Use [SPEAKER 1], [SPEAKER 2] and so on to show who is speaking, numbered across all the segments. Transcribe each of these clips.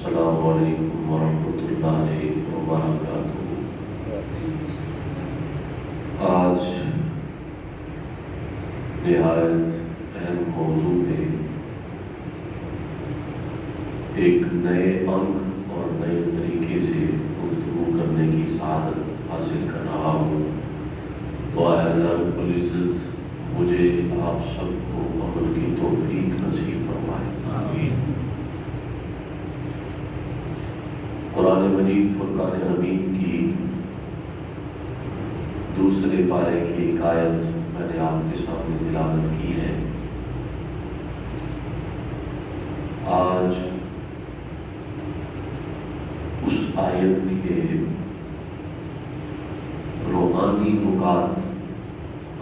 [SPEAKER 1] السلام علیکم ورحمۃ اللہ وبرکاتہ۔ آج نہایت اہم موضوع پہ ایک نئے انگ اور نئے طریقے سے گفتگو کرنے کی سعادت حاصل کر رہا ہوں۔ دعا ہے اللہ رب العزت مجھے آپ سب کو عمل کی توفیق نصیب فرمائے۔ آمین۔ قرآن مجید فرقان حمید کی دوسرے پارے کی ایک آیت میں نے آپ کے سامنے تلاوت کی ہے۔ آج اس آیت کے روحانی نکات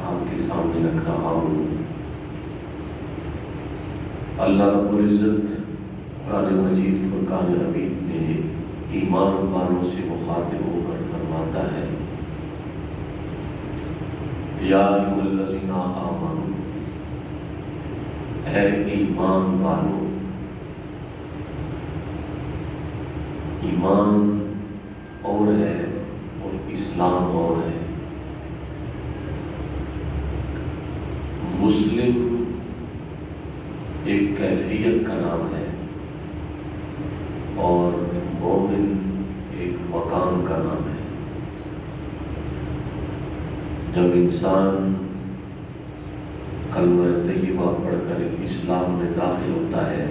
[SPEAKER 1] آپ کے سامنے رکھ رہا ہوں۔ اللہ رب العزت قرآن مجید فرقان حمید میں ایمان والوں سے مخاطب ہو کر فرماتا ہے، یا ایھا الذین آمنوا، اے ایمان والوں۔ ایمان اور ہے اور اسلام اور ہے۔ مسلم ایک کیفیت کا نام ہے اور مومن ایک مقام کا نام ہے۔ جب انسان کلمہ طیبہ پڑھ کر اسلام میں داخل ہوتا ہے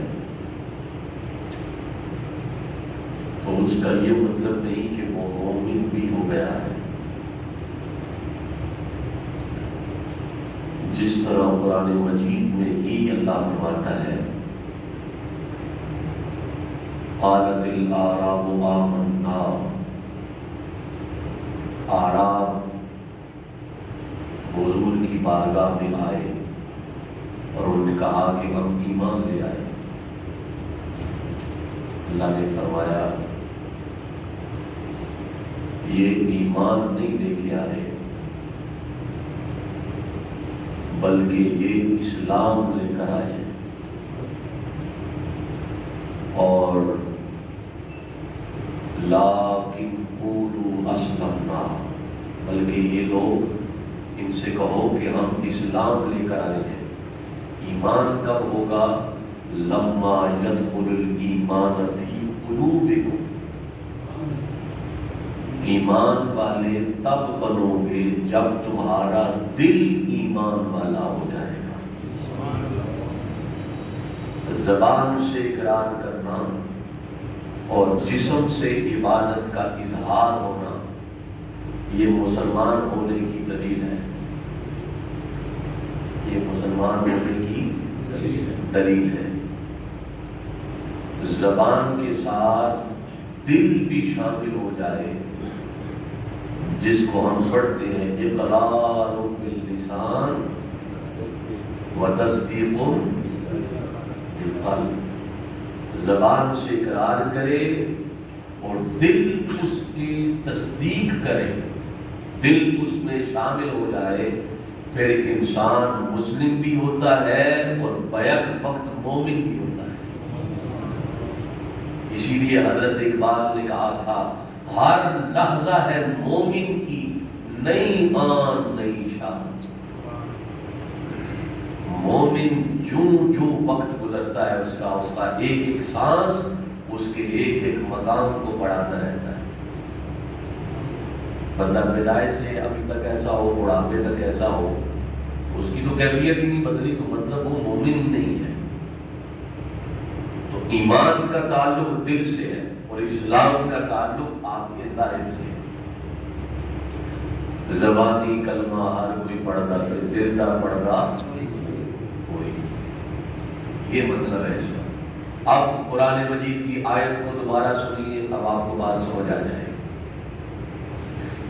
[SPEAKER 1] تو اس کا یہ مطلب نہیں کہ وہ مومن بھی ہو گیا ہے۔ جس طرح قرآن مجید میں ہی اللہ فرماتا ہے، قالت الاعراب آمنا، اعراب حضور کی بارگاہ میں آئے اور انہوں نے کہا کہ ہم ایمان لے آئے۔ اللہ نے فرمایا یہ ایمان نہیں لے کے آئے بلکہ یہ اسلام لے کر آئے، اور لیکن قولوا اسلمنا، بلکہ یہ لوگ ان سے کہو کہ ہم اسلام لے کر آئے ہیں۔ ایمان کب ہوگا؟ لما يدخل الایمان فی قلوبکم، ایمان والے تب بنو گے جب تمہارا دل ایمان والا ہو جائے گا۔ زبان سے اقرار کرنا اور جسم سے عبادت کا اظہار ہونا، یہ مسلمان ہونے کی دلیل ہے۔ یہ مسلمان ہونے کی دلیل ہے۔ زبان کے ساتھ دل بھی شامل ہو جائے، جس کو ہم پڑھتے ہیں اقرار باللسان وتصدیق بالقلب، زبان سے اقرار کرے اور دل اس کی تصدیق کرے، دل اس میں شامل ہو جائے، پھر انسان مسلم بھی ہوتا ہے اور بیک وقت مومن بھی ہوتا ہے۔ اسی لیے حضرت اقبال نے کہا تھا، ہر لحظہ ہے مومن کی نئی آن نئی شان۔ مومن جو وقت گزرتا ہے اس کا ایک ایک سانس اس کے ایک ایک مقام کو بڑھاتا رہتا ہے۔ بندہ پیدائش سے ابھی تک ایسا ہو، بڑھاپے تک ایسا ہو، تو اس کی تو کیفیت ہی نہیں بدلی، تو مطلب وہ مومن ہی نہیں ہے۔ تو ایمان کا تعلق دل سے ہے اور اسلام کا تعلق آپ کے ظاہر سے ہے۔ زبانی کلمہ ہر کوئی پڑھتا ہے، دل نہ پڑھتا کوئی، یہ مطلب ہے اس کا۔ اب قرآن مجید کی آیت کو دوبارہ سنیے، اب آپ کو بات سمجھ آ جائے۔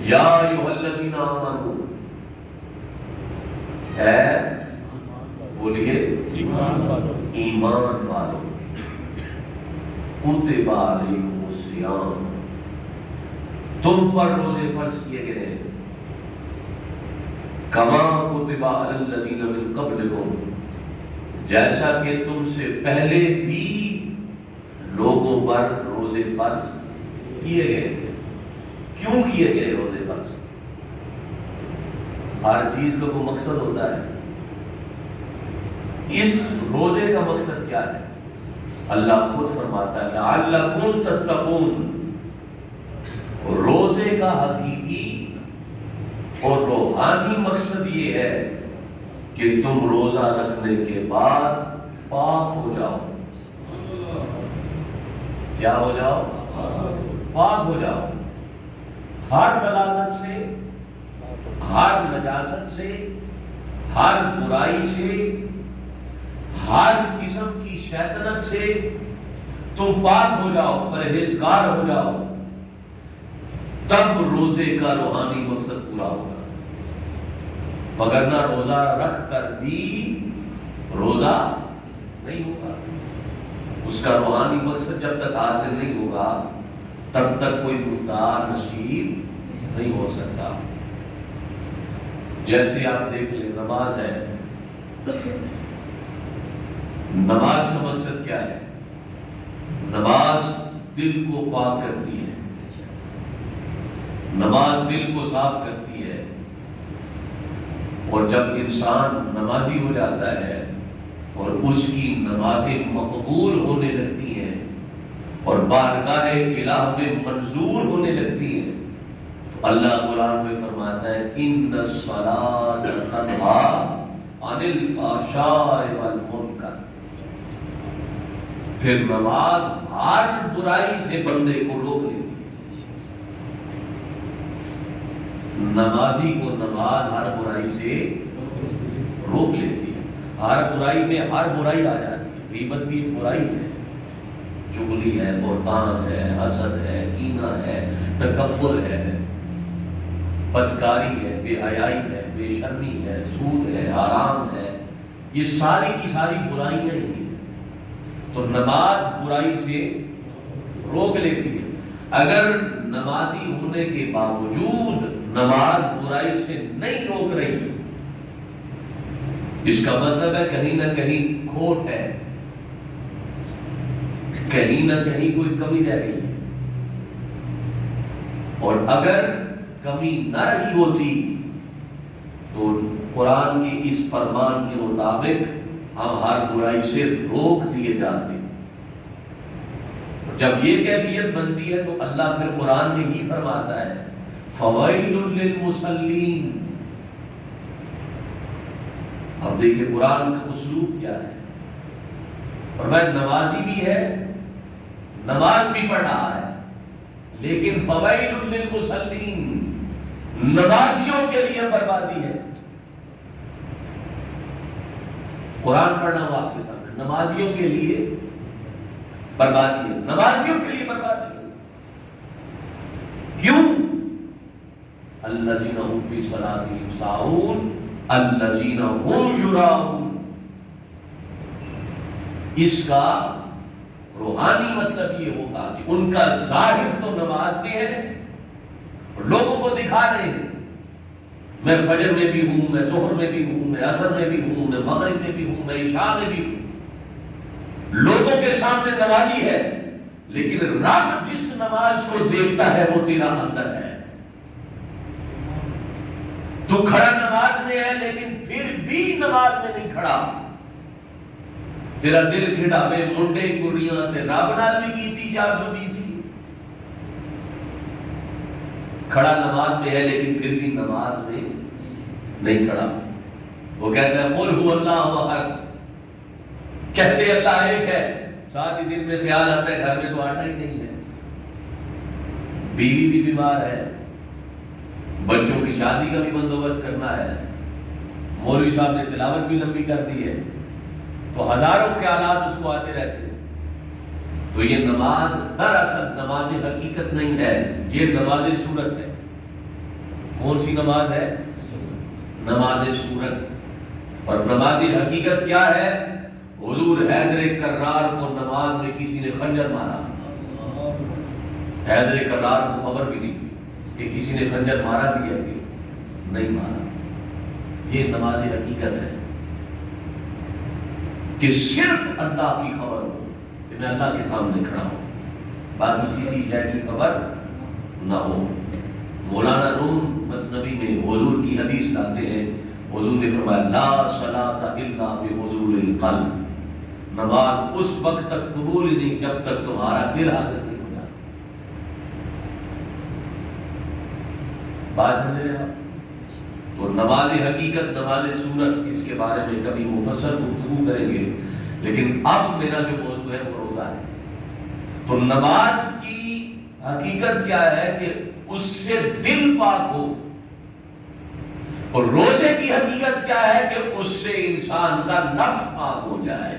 [SPEAKER 1] یا ایھا الذین آمنوا، اے بولیے ایمان والو، کتب علیکم الصیام، تم پر روزے فرض کیے گئے ہیں، کما کتب علی الذین من قبلکم، جیسا کہ تم سے پہلے بھی لوگوں پر روزے فرض کیے گئے تھے۔ کیوں کیے گئے روزے فرض؟ ہر چیز کا کوئی مقصد ہوتا ہے۔ اس روزے کا مقصد کیا ہے؟ اللہ خود فرماتا ہے لعلکم تتقون۔ روزے کا حقیقی اور روحانی مقصد یہ ہے کہ تم روزہ رکھنے کے بعد پاک ہو جاؤ۔ کیا ہو جاؤ؟ پاک ہو جاؤ، ہر غلاظت سے، ہر نجاست سے، ہر برائی سے، ہر قسم کی شیطنت سے تم پاک ہو جاؤ، پرہیزگار ہو جاؤ، تب روزے کا روحانی مقصد پورا ہوگا۔ وگرنہ روزہ رکھ کر بھی روزہ نہیں ہوگا۔ اس کا روحانی مقصد جب تک حاصل نہیں ہوگا تب تک کوئی مقدار نصیب نہیں ہو سکتا۔ جیسے آپ دیکھ لیں نماز ہے، نماز کا مقصد کیا ہے؟ نماز دل کو پاک کرتی ہے، نماز دل کو صاف کرتی ہے، اور جب انسان نمازی ہو جاتا ہے اور اس کی نمازیں مقبول ہونے لگتی ہیں اور بارگاہ الہ میں منظور ہونے لگتی ہیں، تو اللہ قرآن میں فرماتا ہے ان الصلاۃ تنہی عن الفحشاء والمنکر۔ پھر نماز ہر برائی سے بندے کو روک لیتی ہے۔ نمازی کو نماز ہر برائی سے روک لیتی ہے۔ ہر برائی میں ہر برائی آ جاتی ہے۔ غیبت بھی ایک برائی ہے، چغلی ہے، بہتان ہے، حسد ہے، کینہ ہے، تکبر ہے، بدکاری ہے، بے حیائی ہے، بے شرمی ہے، سود ہے، حرام ہے، یہ ساری کی ساری برائیاں ہی ہیں۔ تو نماز برائی سے روک لیتی ہے۔ اگر نمازی ہونے کے باوجود نماز برائی سے نہیں روک رہی، اس کا مطلب ہے کہیں نہ کہیں کھوٹ ہے، کہیں نہ کہیں کوئی کمی رہ گئی ہے۔ اور اگر کمی نہ رہی ہوتی تو قرآن کے اس فرمان کے مطابق ہم ہر برائی سے روک دیے جاتے۔ جب یہ کیفیت بنتی ہے تو اللہ پھر قرآن میں ہی فرماتا ہے فویل للمصلین۔ اب دیکھیں قرآن کا اسلوب کیا ہے، فرمایا نمازی بھی ہے، نماز بھی پڑھ رہا ہے، لیکن فویل للمصلین، نمازیوں کے لیے بربادی ہے۔ قرآن پڑھنا ہوا آپ کے سامنے، نمازیوں کے لیے بربادی ہے، نمازیوں کے لیے بربادی ہے۔ کیوں؟ الذین هم فی صلاتہم ساہون الذین هم یراؤون۔ اس کا روحانی مطلب یہ ہوگا کہ ان کا ظاہر تو نماز میں ہے، لوگوں کو دکھا رہے ہیں میں فجر میں بھی ہوں، میں ظہر میں بھی ہوں، میں عصر میں بھی ہوں، میں مغرب میں بھی ہوں، میں عشاء میں بھی ہوں، لوگوں کے سامنے نمازی ہے، لیکن رب جس نماز کو دیکھتا ہے وہ تیرا اندر ہے۔ تو کھڑا نماز میں ہے لیکن پھر بھی نماز میں نہیں کھڑا، تیرا دل کھڑا میں منڈے کڑیاں تے رب نال بھی کیتی 420 کھڑا نماز میں ہے لیکن پھر بھی نماز میں نہیں کھڑا۔ وہ کہتا ہے قل هو اللہ احد، کہتے اللہ ایک ہے، ساتھ ہی دل میں خیال آتا ہے گھر میں تو آٹا ہی نہیں ہے، بیوی بھی بیمار ہے، بچوں کی شادی کا بھی بندوبست کرنا ہے، مولوی صاحب نے تلاوت بھی لمبی کر دی ہے، تو ہزاروں خیالات اس کو آتے رہتے ہیں۔ تو یہ نماز دراصل نماز حقیقت نہیں ہے، یہ نماز صورت ہے۔ کون سی نماز ہے؟ نماز صورت۔ اور نماز حقیقت کیا ہے؟ حضور حیدر کرار کو نماز میں کسی نے خنجر مارا، حیدر کرار کو خبر بھی نہیں کہ کسی نے خنجر مارا بھی ہے کہ نہیں مارا۔ یہ نماز حقیقت ہے کہ صرف اللہ کی خبر ہو کہ میں اللہ کے سامنے کھڑا ہوں۔ باقی کسی شے کی خبر نہ ہو۔ مولانا روم مثنوی میں حضور کی حدیث لاتے ہیں، حضور نے فرمایا لا صلاۃ الا بحضور القلب، نماز اس وقت تک قبول ہی نہیں جب تک تمہارا دل حاضر نہیں ہو جاتا۔ بات سمجھ رہے آپ؟ تو نماز حقیقت، نماز صورت، اس کے بارے میں کبھی مفصل گفتگو کریں گے، لیکن اب میرا جو موضوع ہے وہ روزہ ہے۔ تو نماز کی حقیقت کیا ہے کہ اس سے دل پاک ہو، اور روزے کی حقیقت کیا ہے کہ اس سے انسان کا نفس پاک ہو جائے۔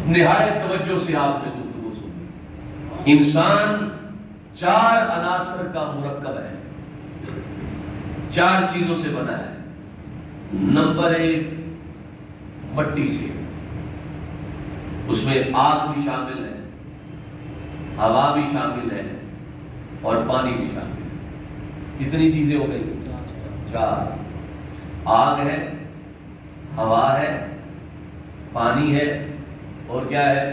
[SPEAKER 1] نہایت توجہ سے آپ نے گفتگو سنی۔ انسان 4 عناصر کا مرکب ہے، 4 چیزوں سے بنا ہے۔ نمبر 1 مٹی سے، اس میں آگ بھی شامل ہے، ہوا بھی شامل ہے اور پانی بھی شامل ہے۔ کتنی چیزیں ہو گئی؟ 4۔ آگ ہے، ہوا ہے، پانی ہے اور کیا ہے؟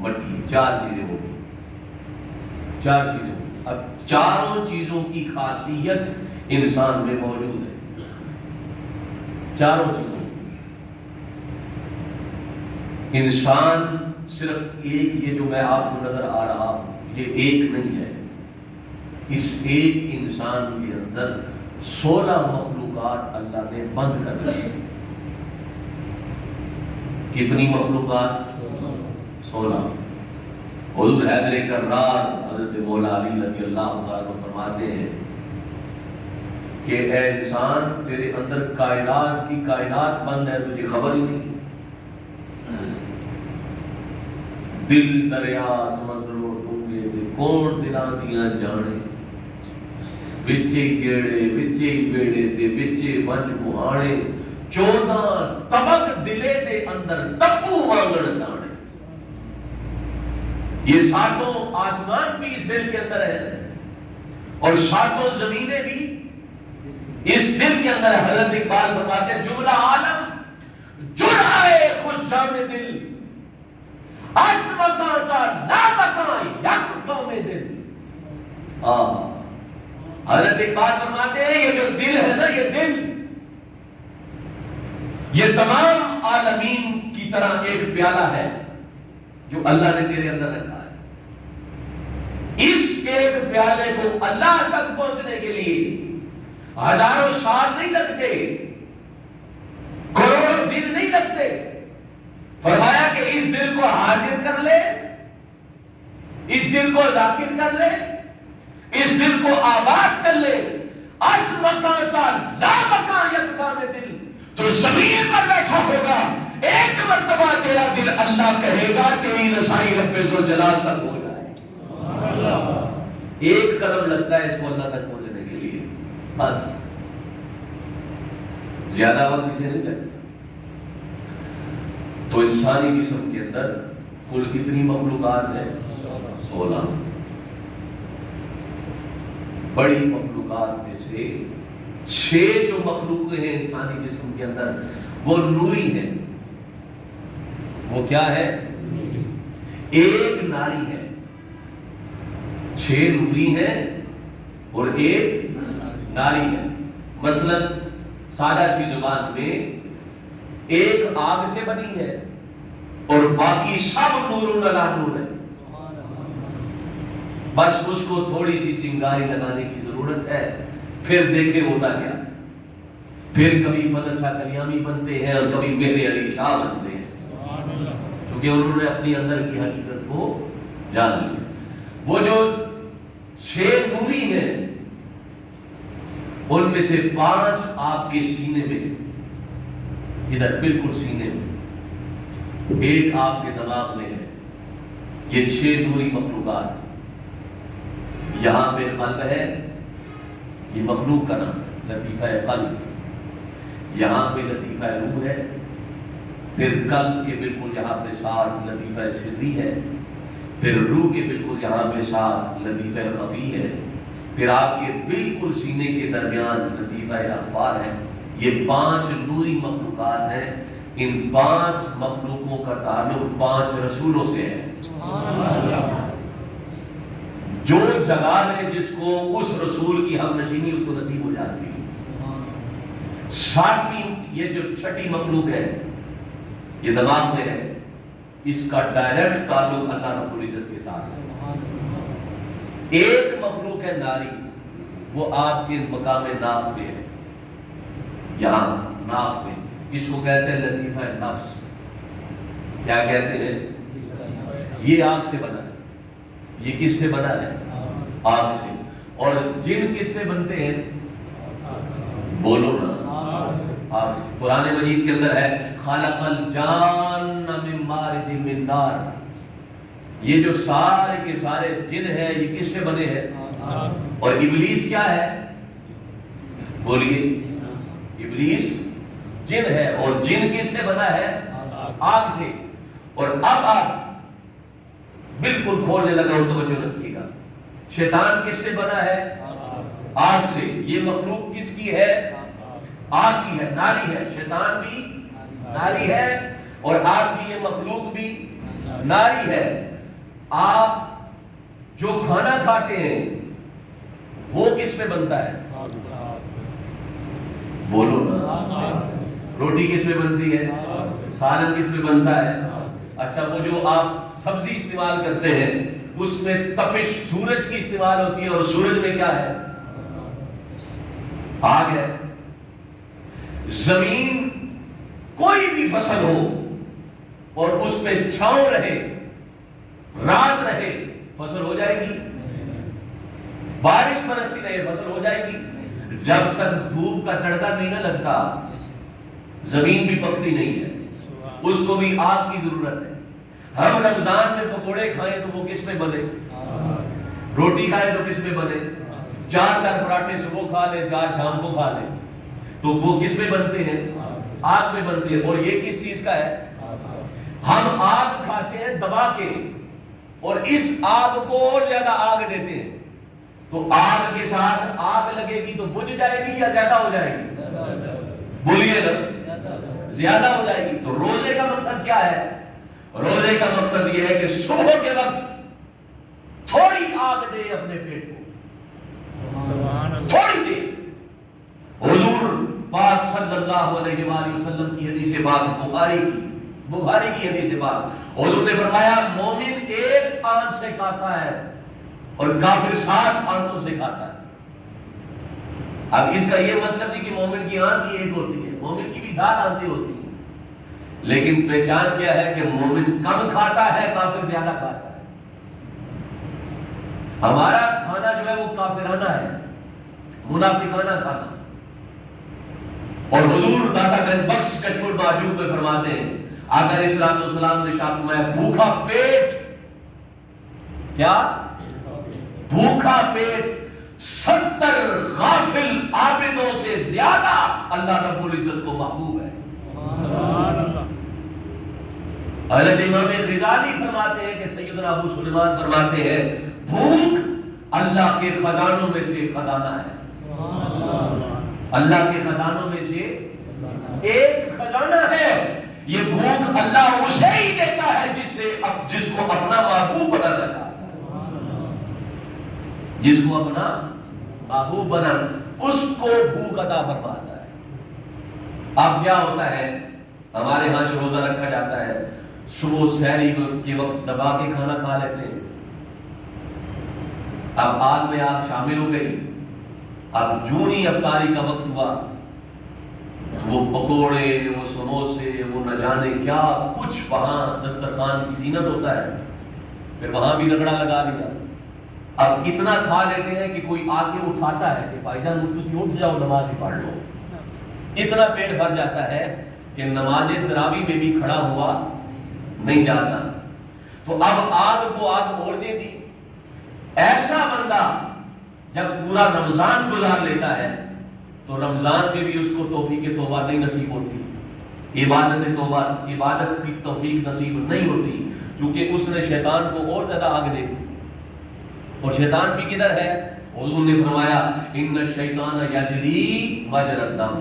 [SPEAKER 1] مٹی۔ 4 چیزیں ہو گئی، 4 چیزیں ہو گئی۔ اب چاروں چیزوں کی خاصیت انسان میں موجود ہے، چاروں چیزوں۔ انسان صرف ایک، یہ جو میں آپ کو نظر آ رہا ہوں یہ ایک نہیں ہے، اس ایک انسان کے اندر 16 مخلوقات اللہ نے بند کر رکھی۔ کتنی مخلوقات؟ 16۔ حضور حیدر کرار حضرت مولا علی رضی اللہ تعالیٰ فرماتے ہیں کہ اے انسان، تیرے اندر کائنات کی کائنات بند ہے، تجھے خبر ہی نہیں۔ دل دریا سمندروں ڈونگے دے کون دلاں دیاں جانے، وچے جیڑے وچے بیڑے تے وچے ونج بہانے، 14 طبق دلے دے اندر تپو وانگن تانے۔ یہ 7 آسمان بھی اس دل کے اندر ہے اور 7 زمینیں بھی اس دل کے اندر ہے۔ حضرت اقبال فرماتے ہیں جملہ عالم جڑ آئے خوش جام دل، اس مکان کا لا مکان یک قوم دل۔ حضرت اقبال فرماتے ہیں یہ جو دل ہے نا، یہ دل، یہ تمام عالمین کی طرح ایک پیالہ ہے جو اللہ نے تیرے اندر رکھا ہے۔ اس ایک پیالے کو اللہ تک پہنچنے کے لیے ہزاروں سال نہیں لگتے، کروڑوں دن نہیں لگتے۔ فرمایا کہ اس دل کو حاضر کر لے، اس دل کو ذاکر کر لے، اس دل کو آباد کر لے، اس مکان کا لا مکان یکتا میں دل، تو زمین پر بیٹھا ہوگا، ایک مرتبہ تیرا دل اللہ کہے گا تیری رسائی رب ذوالجلال تک ہو جائے۔ ایک قدم لگتا ہے اس کو اللہ تک پہنچنے کے لیے، بس زیادہ وقت اسے نہیں لگتا۔ تو انسانی جسم کے اندر کل کتنی مخلوقات ہیں؟ 16۔ بڑی مخلوقات میں سے 6 جو مخلوقیں ہیں انسانی جسم کے اندر وہ نوری ہیں۔ وہ کیا ہے؟ ایک ناری ہے، 6 نوری ہیں اور ایک ناری ہے۔ مثلا سادہ سی زبان میں ایک آگ سے بنی ہے اور باقی سب نور علی نور ہے، بس اس کو تھوڑی سی چنگاری لگانے کی ضرورت ہے، پھر دیکھیں ہوتا کیا ہے۔ پھر کبھی فضل شاہ کلیامی بنتے ہیں اور کبھی مہر علی شاہ بنتے ہیں، کیونکہ انہوں نے اپنی اندر کی حقیقت کو جان لیا۔ وہ جو 6 نوری ہیں ان میں سے 5 آپ کے سینے میں، ادھر بالکل سینے میں، ایک آپ کے دماغ میں ہے۔ یہ 6 نوری مخلوقات، یہاں پہ قلب ہے، یہ مخلوق کا نام لطیفہ قلب، یہاں پہ لطیفہ روح ہے، پھر قلب کے بالکل یہاں پہ ساتھ لطیفہ سری ہے، پھر روح کے بالکل یہاں پہ ساتھ لطیفہ خفی ہے، پھر آپ کے بالکل سینے کے درمیان لطیفہ اخبار ہے۔ یہ 5 نوری مخلوقات ہیں ان 5 مخلوقوں کا تعلق 5 رسولوں سے ہے. جو جگہ ہے جس کو اس رسول کی ہم نشینی اس کو نصیب ہو جاتی ہے. 7ویں یہ جو چھٹی مخلوق ہے یہ دماغ میں ہے، اس کا ڈائریکٹ تعلق اللہ رب العزت کے ساتھ ہے. ایک مخلوق ہے ناری، وہ آپ کے مقام ناف پہ ہے، یہاں ناف پہ. اس کو کہتے ہیں لطیفہ نفس. کیا کہتے ہیں؟ یہ آگ سے بنا ہے. یہ کس سے بنا ہے؟ آگ سے. اور جن کس سے بنتے ہیں؟ بولو نا، آگ سے. قرآن مجید کے اندر ہے خلق الجان من مارج من نار. یہ جو سارے کے سارے جن ہیں یہ کس سے بنے ہیں؟ اور ابلیس کیا ہے؟ بولیے. ابلیس جن ہے، اور جن کس سے بنا ہے؟ آگ سے. اور اب آپ بالکل کھولنے لگا ہو، توجہ رکھیے گا. شیطان کس سے بنا ہے؟ آگ سے. یہ مخلوق کس کی ہے؟ آگ کی ہے، ناری ہے. شیطان بھی ناری ہے اور آگ کی یہ مخلوق بھی ناری ہے. آپ جو کھانا کھاتے ہیں وہ کس میں بنتا ہے؟ بولو نا. روٹی کس میں بنتی ہے؟ سالن کس میں بنتا ہے؟ اچھا، وہ جو آپ سبزی استعمال کرتے ہیں اس میں تپش سورج کی استعمال ہوتی ہے، اور سورج میں کیا ہے؟ آگ ہے. زمین کوئی بھی فصل ہو اور اس پہ چھاؤں رہے، رات رہے، فصل ہو جائے گی. بارش برستی رہے، فصل ہو جائے گی. جب تک دھوپ کا تڑکا نہیں نہ لگتا زمین بھی پکتی نہیں ہے. اس کو بھی آگ کی ضرورت ہے. ہم رمضان میں پکوڑے کھائیں تو وہ کس میں بنے؟ روٹی کھائیں تو کس میں بنے؟ 4 پراٹھے صبح کھا لیں، 4 شام کو کھا لیں تو وہ کس میں بنتے ہیں؟ آگ میں بنتے ہیں. اور یہ کس چیز کا ہے؟ ہم آگ کھاتے ہیں دبا کے، اور اس آگ کو اور زیادہ آگ دیتے ہیں. تو آگ کے ساتھ آگ لگے گی تو بجھ جائے گی یا زیادہ ہو جائے گی؟ بولیے نا، زیادہ ہو جائے گی. تو روزے کا مقصد کیا ہے؟ روزے کا مقصد یہ ہے کہ صبح کے وقت تھوڑی آگ دے اپنے پیٹ کو، تھوڑی دے. حضور پاک صلی اللہ علیہ وآلہ وسلم کی حدیث پاک بخاری کی حدیث پاک، حضور نے فرمایا مومن 1 آنت سے کھاتا ہے اور کافر 7 آنتوں سے کھاتا ہے. اب اس کا یہ مطلب نہیں کہ مومن کی آنت ہی 1 ہوتی ہے، مومن کی بھی 7 آنتیں ہوتی ہیں. لیکن پہچان کیا ہے کہ مومن کم کھاتا ہے، کافر زیادہ کھاتا ہے. ہمارا کھانا جو ہے وہ کافرانہ ہے، منافقانہ کھانا. اور حضور داتا گنج بخش کشف المعجوب میں فرماتے ہیں، آقا علیہ السلام نے ارشاد فرمایا بھوکا پیٹ، کیا؟ بھوکا پیٹ 70 غافل عابدوں سے زیادہ اللہ رب العزت کو محبوب ہے. حضرت امام غزالی فرماتے ہیں کہ سیدنا ابو سلیمان فرماتے ہیں بھوک اللہ کے خزانوں میں سے خزانہ ہے. اللہ کے خزانوں میں سے ایک خزانہ ہے. یہ بھوک اللہ اسے ہی دیتا ہے جس کو اپنا محبوب بنا رکھا، جس کو اپنا محبوب بنا اس کو بھوک عطا فرماتا ہے. اب کیا ہوتا ہے ہمارے ہاں جو روزہ رکھا جاتا ہے، صبح سحری کے وقت دبا کے کھانا کھا لیتے ہیں. اب آگ میں آگ شامل ہو گئی. اب جو ہی افطاری کا وقت ہوا، وہ پکوڑے، وہ سموسے، وہ نہ جانے کیا کچھ وہاں دسترخوان کی زینت ہوتا ہے، پھر وہاں بھی رگڑا لگا لیا. اب اتنا کھا لیتے ہیں کہ کوئی آ کے اٹھاتا ہے کہ بھائی جان تسی اٹھ جاؤ نماز ہی پڑھ لو. اتنا پیٹ بھر جاتا ہے کہ نماز تراویح میں بھی کھڑا ہوا نہیں جاتا. تو اب آگ کو آگ اوڑھنے دی. ایسا بندہ جب پورا رمضان گزار لیتا ہے تو رمضان میں بھی اس کو توفیق توبہ نہیں نصیب ہوتی، عبادت کی توفیق نصیب نہیں ہوتی، کیونکہ اس نے شیطان کو اور زیادہ آگ دے دی. اور شیطان بھی کدھر ہے؟ حضور نے فرمایا ان الشیطان یجری مجری الدم،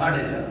[SPEAKER 1] 4:30।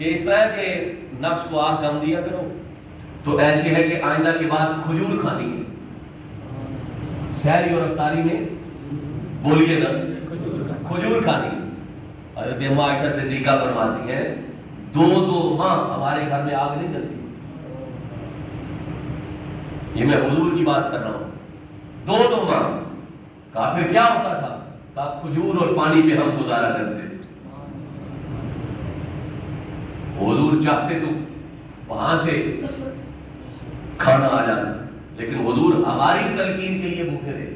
[SPEAKER 2] کہ اس طرح کے نفس کو آگ کم دیا کرو.
[SPEAKER 1] تو ایسے ہے کہ آئندہ کے بعد کھجور کھانی ہے. سحری اور افطاری میں بولیے نا کھجور کھانی ہے. حضرت اماں عائشہ صدیقہ فرماتی ہیں 2 ماہ ہمارے گھر میں آگ نہیں جلتی. یہ میں حضور کی بات کر رہا ہوں. 2 ماہ. کہا پھر کیا ہوتا تھا؟ کہا کھجور اور پانی پہ ہم گزارا کرتے تھے. حضور چاہتے تو وہاں سے کھانا آ جاتا, لیکن حضور ہماری تلقین کے لیے بھوکے رہے.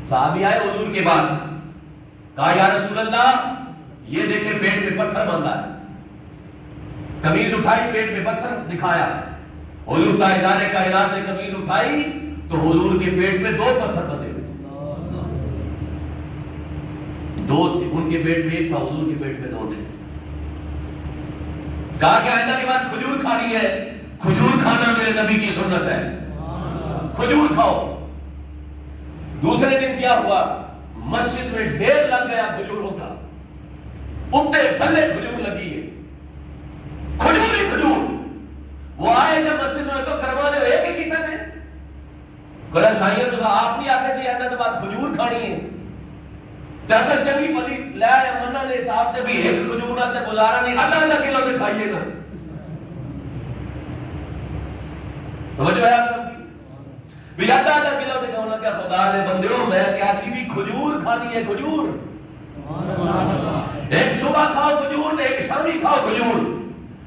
[SPEAKER 1] صحابی آئے حضور کے پاس, کہا یا رسول اللہ یہ دیکھیں پیٹ پہ پتھر بندھا ہے. قمیض اٹھائی, پیٹ پہ پتھر دکھایا. حضور تاجدار کائنات نے قمیض اٹھائی تو حضور کے پیٹ پہ 2 پتھر بندھے ہوئے. 2 تھے, ان کے پیٹ پہ 1 تھا, حضور کے پیٹ پہ 2 تھے. کہا کہ آئندہ کے بعد کھجور کھانی ہے. کھجور کھانا میرے نبی کی سنت ہے, کھجور کھاؤ. دوسرے دن کیا ہوا؟ مسجد میں ڈھیر لگ گیا کھجوروں کا. اٹھتے تھلے کھجور لگی ہے, کھجور ہی کھجور. وہ آئے جب مسجد میں تو کروانے ایک ہی تھا نے کہا سائیں تو آپ نہیں آتے سے آئندہ کے بعد کھجور کھانی ہے. اصل چنگی پلی لیا یا منہ نے صاحب تے بھی ایک کھجور نہ تے گزارا نہیں, اللہ کلو تے کھائیے نا. سمجھ آیا سب کی بھی آدھا کلو تے کھانا کیا خدا نے بندیوں میں کیسی بھی کھجور کھانی ہے. کھجور ایک صبح کھاؤ کھجور, ایک شامی کھاؤ کھجور,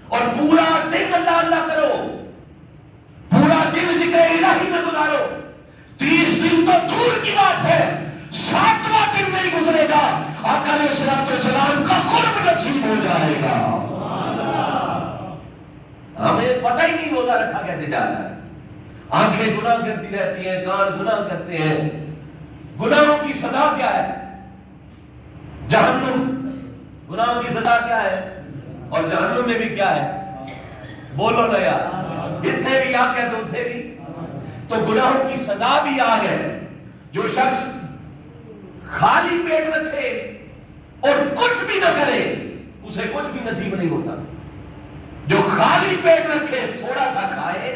[SPEAKER 1] اور پورا دن اللہ اللہ کرو, پورا دن ذکر الہی میں گزارو. 30 دن تو دور کی بات ہے, 7واں دن نہیں گزرے گا آقا علیہ السلام کا قرب نصیب ہو جائے گا. ہمیں پتہ ہی نہیں روزہ رکھا کیسے جاتا ہے. آنکھیں گناہ کرتی رہتی ہیں, کان گناہ کرتے ہیں. گناہوں کی سزا کیا ہے؟ جہنم. گناہوں کی سزا کیا ہے؟ اور جہنم میں بھی کیا ہے؟ بولو نا یار, اتنے بھی آپ کہتے اتنے بھی. تو گناہوں کی سزا بھی آ گئے. جو شخص خالی پیٹ رکھے اور کچھ بھی نہ کرے اسے کچھ بھی نصیب نہیں ہوتا. جو خالی پیٹ رکھے, تھوڑا سا کھائے,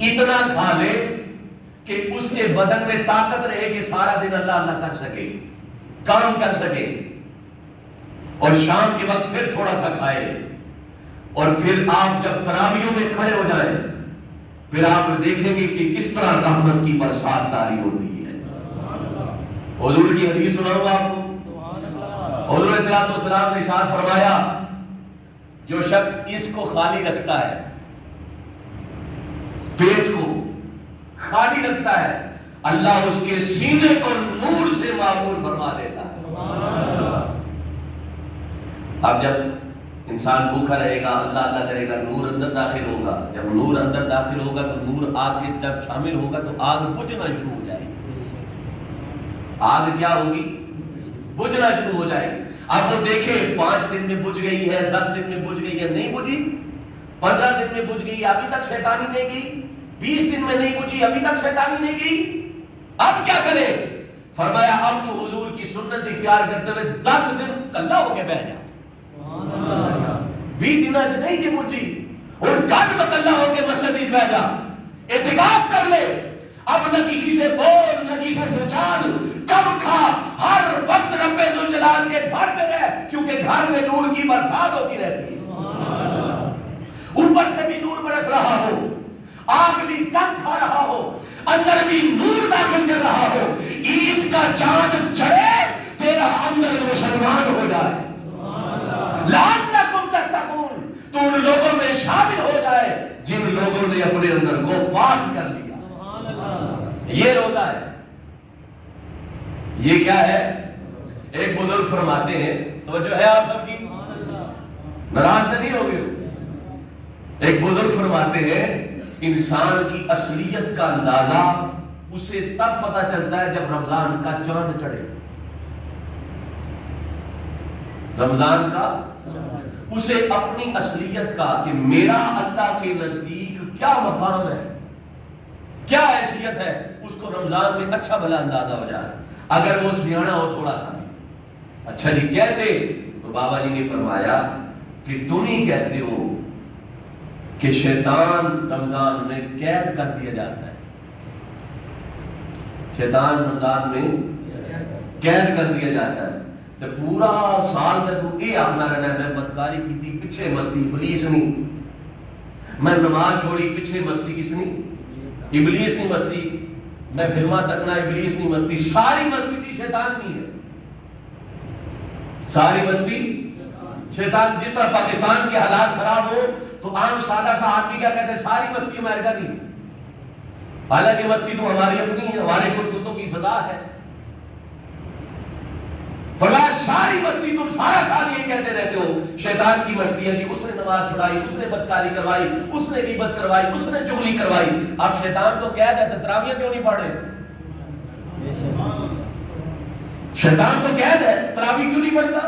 [SPEAKER 1] اتنا کھا لے کہ اس کے بدن میں طاقت رہے کہ سارا دن اللہ اللہ کر سکے, کام کر سکے, اور شام کے وقت پھر تھوڑا سا کھائے. اور پھر آپ جب تراویحوں میں کھڑے ہو جائیں پھر آپ دیکھیں گے کہ کس طرح رحمت کی برسات طاری ہوتی ہے. حضور کی حدیث سناؤں آپ کو. حضور صلی اللہ علیہ وسلم نے ارشاد فرمایا جو شخص اس کو خالی رکھتا ہے, پیٹ کو خالی رکھتا ہے, اللہ اس کے سینے کو نور سے معمور فرما دیتا ہے. اب جب انسان بھوکا رہے گا, اللہ اللہ کرے گا, نور اندر داخل ہوگا. جب نور اندر داخل ہوگا تو نور آگ کے جب شامل ہوگا تو آگ بجھنا شروع ہو جائے گی. آگ کیا ہوگی؟ بجھنا شروع ہو جائے گی. اب وہ دیکھیں 5 دن میں بجھ گئی ہے, 10 دن میں بجھ گئی ہے, نہیں بجھی, 15 دن میں بجھ گئی, ابھی تک شیطانی نہیں گئی, 20 دن میں نہیں بجھی, ابھی تک شیطانی نہیں گئی. اب کیا کرے؟ فرمایا اب تو حضور کی سنت اختیار کرتے ہوئے 10 دن کلہ ہو کے بیٹھ جا. 20 دن اج نہیں جی بجھی, اور کل کلہ ہو کے مسجد میں بیٹھ جا, اعتکاف کر لے. اب نہ کسی سے بول, نہ کسی سے چال, کم کھا, ہر وقت رب ذوالجلال کے گھر میں رہ, کیونکہ گھر میں نور کی برسات ہوتی رہتی ہے. اوپر سے بھی نور برس رہا ہو, آگ بھی کم کھا رہا ہو, اندر بھی نور داخل کر رہا ہو. عید کا چاند چڑھے, تیرا اندر مسلمان ہو جائے. لعلکم تتقون, تو ان لوگوں میں شامل ہو جائے جن لوگوں نے اپنے اندر کو پاک کر لیا. یہ روزہ ہے. یہ کیا ہے؟ ایک بزرگ فرماتے ہیں, توجہ ہے آپ سب کی, ناراض نہیں ہوگے. ایک بزرگ فرماتے ہیں انسان کی اصلیت کا اندازہ اسے تب پتا چلتا ہے جب رمضان کا چاند چڑھے. رمضان کا اسے اپنی اصلیت کا کہ میرا اللہ کے نزدیک کیا مقام ہے, کیا حیثیت ہے, اس کو رمضان میں اچھا بھلا اندازہ ہو جائے. اگر وہ سیانا ہو تھوڑا سا, اچھا جی کیسے؟ تو بابا جی نے فرمایا کہ تم ہی کہتے ہو کہ شیطان رمضان میں قید کر دیا جاتا ہے، شیطان رمضان میں قید کر دیا جاتا ہے، تو پورا سال تک تو یہ آخنا رہنا ہے میں بدکاری کی تھی پیچھے مستی ابلیس نہیں، میں نماز چھوڑی پیچھے مستی کس نہیں، ابلیس نہیں مستی، میں فلمہ تکنا ابلیس نہیں مستی، ساری مستی تھی شیطان نہیں ہے، ساری مستی شیطان۔ جس طرح پاکستان کے حالات خراب ہو تو عام سادہ سا آدمی کیا کہتے ہیں ساری مستی امریکہ کی، حالانکہ مستی تو ہماری اپنی ہے، ہمارے کرتوتوں کی سزا ہے۔ فرمایا ساری مستی تم سارا سال یہ کہتے رہتے ہو شیطان کی مستی ہے کہ اس نے نماز چھڑائی، اس نے بدکاری کروائی، اس نے غیبت کروائی، اس نے چغلی کروائی۔ اب شیطان تو قید ہے تو تراویح کیوں نہیں پڑھے؟ شیطان تو قید ہے تراویح کیوں نہیں پڑھتا؟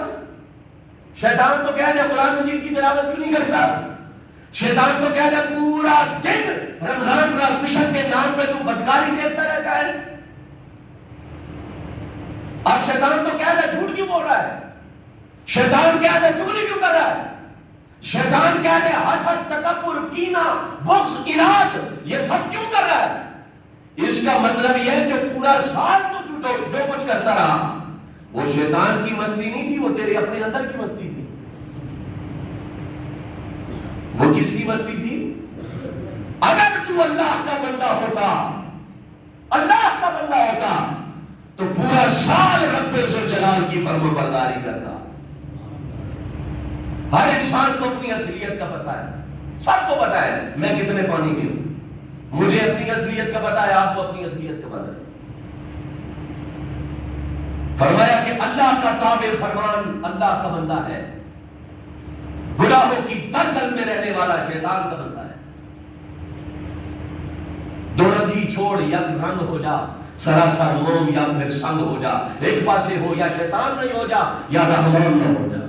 [SPEAKER 1] شیطان تو قید ہے قرآن مجید کی تلاوت کیوں نہیں کرتا؟ شیطان تو قید ہے پورا دن رمضان ٹرانسمیشن کے نام پہ تو بدکاری دیکھتا رہتا ہے۔ اب شیطان تو قید ہے جھوٹ کیوں بول رہا ہے؟ شیطان قید ہے چغلی کیوں کر رہا ہے؟ شیطان قید ہے حسد، تکبر، کینہ، بغض، اناد، یہ سب کیوں کر رہا ہے؟ اس کا مطلب یہ ہے کہ پورا سال تو جو کچھ کرتا رہا وہ شیطان کی مستی نہیں تھی، وہ تیرے اپنے اندر کی مستی تھی۔ وہ کس کی مستی تھی؟ اگر تو اللہ کا بندہ ہوتا، اللہ کا بندہ ہوتا تو پورا سال رب ذوالجلال کی فرما برداری کرتا۔ ہر انسان کو اپنی اصلیت کا پتہ ہے، سب کو پتہ ہے میں کتنے پانی میں ہوں، مجھے اپنی اصلیت کا پتہ ہے، آپ کو اپنی اصلیت کا پتہ ہے۔ فرمایا کہ اللہ کا تابع فرمان اللہ کا بندہ ہے، گناہوں کی دلدل میں رہنے والا شیطان کا بندہ ہے۔ دو رنگی چھوڑ یک رنگ ہو جا، سراسر موم یا پھر سنگ ہو جا، ایک پاسے ہو یا شیطان نہیں ہو جا یا رحمان نہ ہو جا۔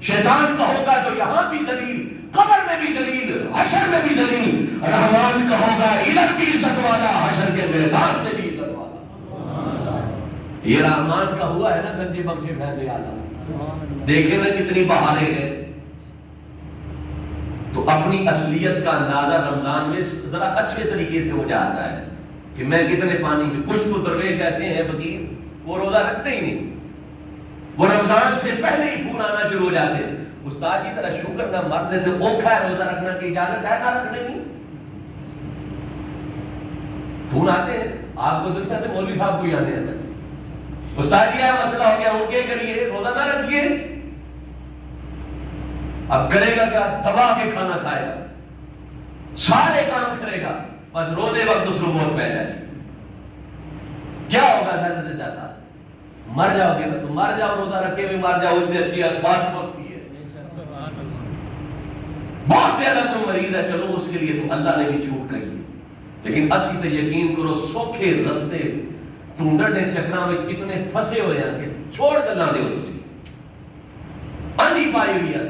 [SPEAKER 1] شیطان کا ہوگا تو یہاں بھی ذلیل، قبر میں بھی ذلیل، حشر میں بھی ذلیل، رحمان کا ہوگا الہی کی عزت والا، حشر کے میدان میں بھی عزت والا۔ یہ رحمان کا ہوا ہے نا گنجے بخش فیض اعلیٰ، دیکھیں نا کتنی بہاریں ہیں۔ تو اپنی اصلیت کا اندازہ رمضان میں ذرا اچھے طریقے سے ہو جاتا ہے کہ میں کتنے پانی میں۔ کچھ تو درویش ایسے ہیں فقیر وہ روزہ رکھتے ہی نہیں، وہ رمضان سے پہلے ہی فون آنا شروع ہو جاتے ہیں، استاد جی ذرا شکر نہ مرض ہے تو اوکھا ہے روزہ رکھنا کی اجازت ہے نہ رکھنے کی؟ فون آتے ہیں آپ کو تو نہیں آتے، مولوی صاحب کو ہی آتے ہیں، استاد جی مسئلہ ہو گیا ان کے کریے روزہ نہ رکھیے۔ اب کرے گا کیا؟ دبا کے کھانا کھائے گا، سارے کام کرے گا، بس روزے وقت اس کو موت پہ جائے۔ کیا ہوگا زیادہ سے زیادہ؟ مر جاؤ گے نا، تو مر جاؤ، روزہ رکھے بھی مر جاؤ، اس سے اچھی بات کون سی ہے؟ بہت زیادہ تم مریض ہے، چلو اس کے لیے تو اللہ نے بھی چھوٹ کری، لیکن اسی تے یقین کرو سوکھے رستے ٹونڈر نے چکرا میں اتنے پھنسے ہوئے ہیں کہ چھوڑ گلا دے ہو تسی آنی پائی ہوئی ہے۔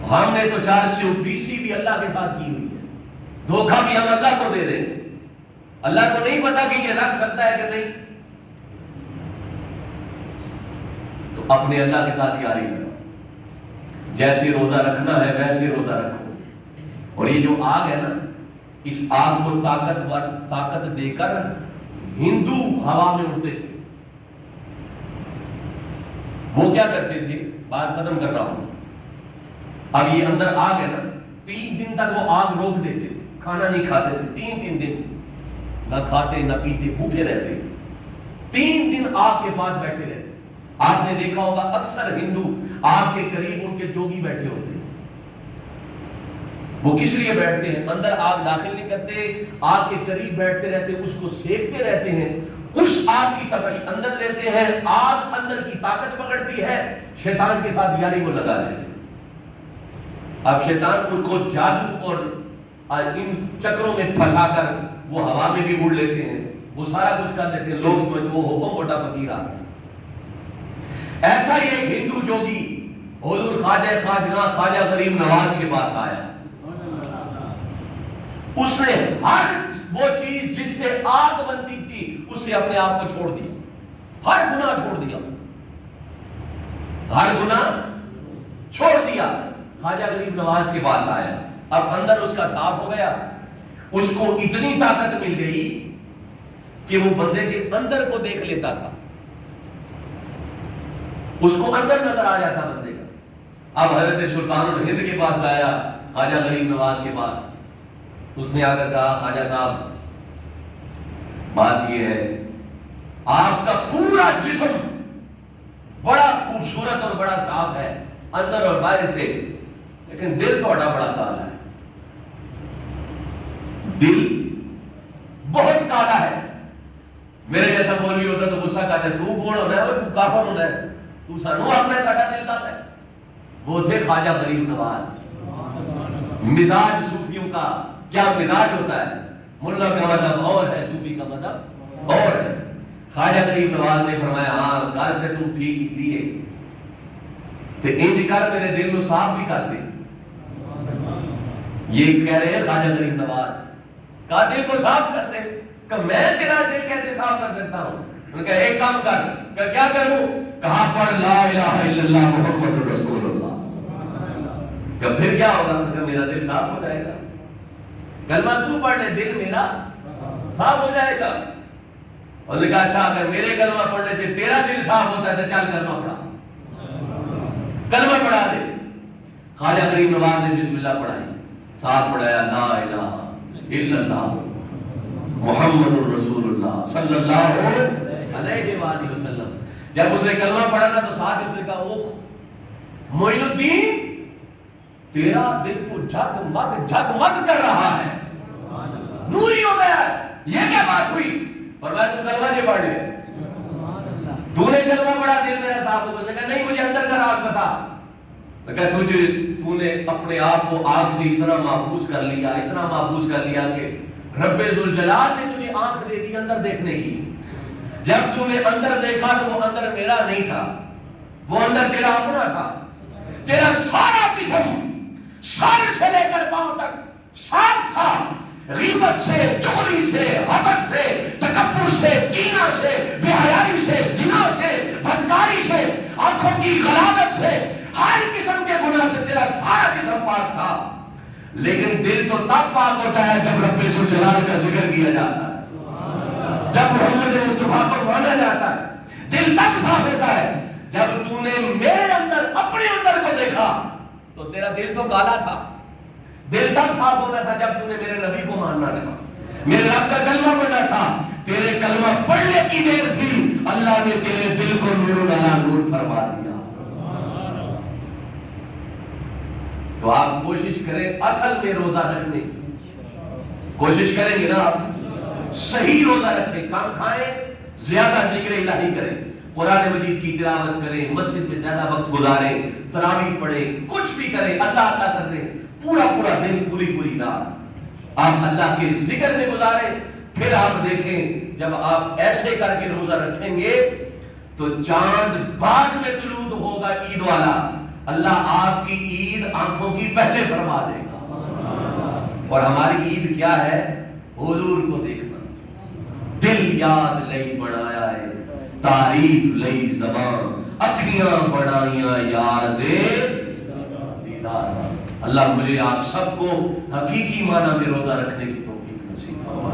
[SPEAKER 1] ہم نے تو 420 بھی اللہ کے ساتھ کی ہوئی ہے، دھوکہ بھی ہم اللہ کو دے رہے ہیں، اللہ کو نہیں پتا کہ یہ رکھ سکتا ہے کہ نہیں۔ تو اپنے اللہ کے ساتھ یاری کرو، جیسے روزہ رکھنا ہے ویسے روزہ رکھو۔ اور یہ جو آگ ہے نا، اس آگ کو طاقت دے کر ہندو ہوا میں اڑتے تھے۔ وہ کیا کرتے تھے، بات ختم کر رہا ہوں، اب یہ اندر آگ ہے نا، 3 دن تک وہ آگ روک دیتے تھے، کھانا نہیں کھاتے تھے، 3 دن نہ کھاتے نہ پیتے، بھوکے رہتے، 3 دن آگ کے پاس بیٹھے رہتے۔ آپ نے دیکھا ہوگا اکثر ہندو آگ کے قریب ان کے جوگی بیٹھے ہوتے ہیں۔ وہ کس لیے بیٹھتے ہیں؟ اندر آگ داخل نہیں کرتے، آگ کے قریب بیٹھتے رہتے، اس کو سیکتے رہتے ہیں، اس آگ کی تپش اندر لیتے ہیں، آگ اندر کی طاقت پکڑتی ہے، شیطان کے ساتھ یاری وہ لگا لیتے ہیں۔ اب شیطان ان کو جادو اور ان چکروں میں پھنسا کر وہ ہوا میں بھی اڑ لیتے ہیں، وہ سارا کچھ کر لیتے ہیں، لوگ سمجھتے وہ ہو موٹا فقیر آ گیا۔ ایسا ہی ایک ہندو جوگی حضور خواجہ غریب نواز کے پاس آیا، اس نے ہر وہ چیز جس سے آگ بنتی تھی اس نے اپنے آپ کو چھوڑ دیا، ہر گناہ چھوڑ دیا، ہر گناہ
[SPEAKER 2] چھوڑ دیا، خواجہ غریب نواز کے پاس آیا، اب اندر اس کا صاف ہو گیا، اس کو اتنی طاقت مل گئی کہ وہ بندے کے اندر کو دیکھ لیتا تھا، اس کو اندر نظر آ جاتا بندے کا۔ اب حضرت سلطان الہند کے پاس لایا، خواجہ غریب نواز کے پاس، اس نے آ کر کہا خواجہ صاحب بات یہ ہے آپ کا پورا جسم بڑا خوبصورت اور بڑا صاف ہے اندر اور باہر سے، لیکن دل تھوڑا بڑا کالا ہے، دل بہت کالا ہے۔ میرے جیسا مولوی ہوتا تو غصہ کرتا ہے، تو گوڑ ہونا ہے، تو کافر ہونا ہے، تو سانو اپنا ساڈا دل کالا ہے۔ وہ تھے خواجہ غریب نواز۔ مزاج صوفیوں کا کیا مزاج ہوتا ہے، ملا کا مذہب اور ہے، صوفی کا مذہب اور ہے۔ خواجہ غریب نواز نے فرمایا ہاں گل تے تو ٹھیک ہی دیے تے انج کر میرے دل کو صاف بھی کر دے۔ یہ کہہ رہے ہیں خواجہ غریب نواز کا دل کو صاف کر دے، کہ میں تیرا دل کیسے صاف کر سکتا ہوں؟ انہوں نے کہا ایک کام کر، کہ کیا کروں؟ کہا پڑھ لا الہ الا اللہ محمد رسول اللہ۔ کہ پھر کیا ہوگا؟ کہ میرا دل صاف ہو جائے گا، کلمہ تو پڑھ لے دل میرا صاف ہو جائے گا۔ انہوں نے کہا اچھا اگر میرے کلمہ پڑھنے سے تیرا دل صاف ہوتا ہے تو چل کلمہ پڑھا، کلمہ پڑھا دے۔ خواجہ غریب نواز نے بسم اللہ پڑھائی، ساتھ پڑھایا لا الہ الا اللہ محمد الرسول اللہ صلی اللہ علیہ وآلہ وسلم۔ جب اس نے کلمہ پڑھا تھا تو ساتھ اس نے کہا اوہ معین الدین تیرا دل تو جھگمگ کر رہا ہے، نوری ہو گیا ہے، یہ کیا بات ہوئی؟ فرمایا تو کلمہ نہیں پڑھ لے، تو نے کلمہ پڑھا دل میرا صاف ہو گیا۔ کہا نہیں مجھے اندر کا راز بتا۔ کہا تو نے اپنے آپ کو آگ سے اتنا محفوظ کر لیا، اتنا محفوظ کر لیا کہ رب ذوالجلال نے تجھے آنکھ دے دی اندر دیکھنے کی۔ جب تو نے اندر دیکھا تو وہ اندر میرا نہیں تھا، وہ اندر تیرا اپنا تھا۔ تیرا سارا جسم سر سے لے کر پاؤں تک صاف تھا، غیبت سے، چغلی سے، حسد سے، تکبر سے، کینہ سے، بے حیائی سے، زنا سے، بدکاری سے، آنکھوں کی غلاظت سے، ہر قسم کے گناہ سے تیرا سارا جسم پاک تھا۔ لیکن دل تو تب پاک ہوتا ہے جب رب ذوالجلال کا ذکر کیا جاتا ہے، جب محمد مصطفیٰ کو مانا جاتا ہے، دل تب صاف ہوتا ہے۔ جب تو نے میرے اندر اپنے اندر کو دیکھا تو تیرا دل تو کالا تھا، دل تب صاف ہونا تھا جب تو نے میرے نبی کو ماننا تھا، میرے رب کا کلمہ پڑھنا تھا۔ تیرے کلمہ پڑھنے کی دیر تھی، اللہ نے تیرے دل کو نور علی نور فرما دیا۔ تو آپ کوشش کریں اصل میں روزہ رکھنے کی، کوشش کریں گے نا آپ صحیح روزہ رکھیں، کم کھائیں، زیادہ ذکر الہی کریں، قرآن مجید کی تلاوت کریں، مسجد میں زیادہ وقت گزاریں، تراویح پڑھیں، کچھ بھی کریں، اللہ اللہ کر رہے پورا پورا دن، پوری رات آپ اللہ کے ذکر میں گزاریں۔ پھر آپ دیکھیں جب آپ ایسے کر کے روزہ رکھیں گے تو چاند بعد میں طلوع ہوگا عید والا، اللہ آپ کی عید آنکھوں کی پہلے فرما دے گا۔ اور ہماری عید کیا ہے؟ حضور کو دیکھنا۔ دل یاد لئی بڑھایا ہے، تعریف لئی زبان، اکھیاں بڑھائیاں یار دے دیدار۔ اللہ مجھے آپ سب کو حقیقی معنی میں روزہ رکھنے کی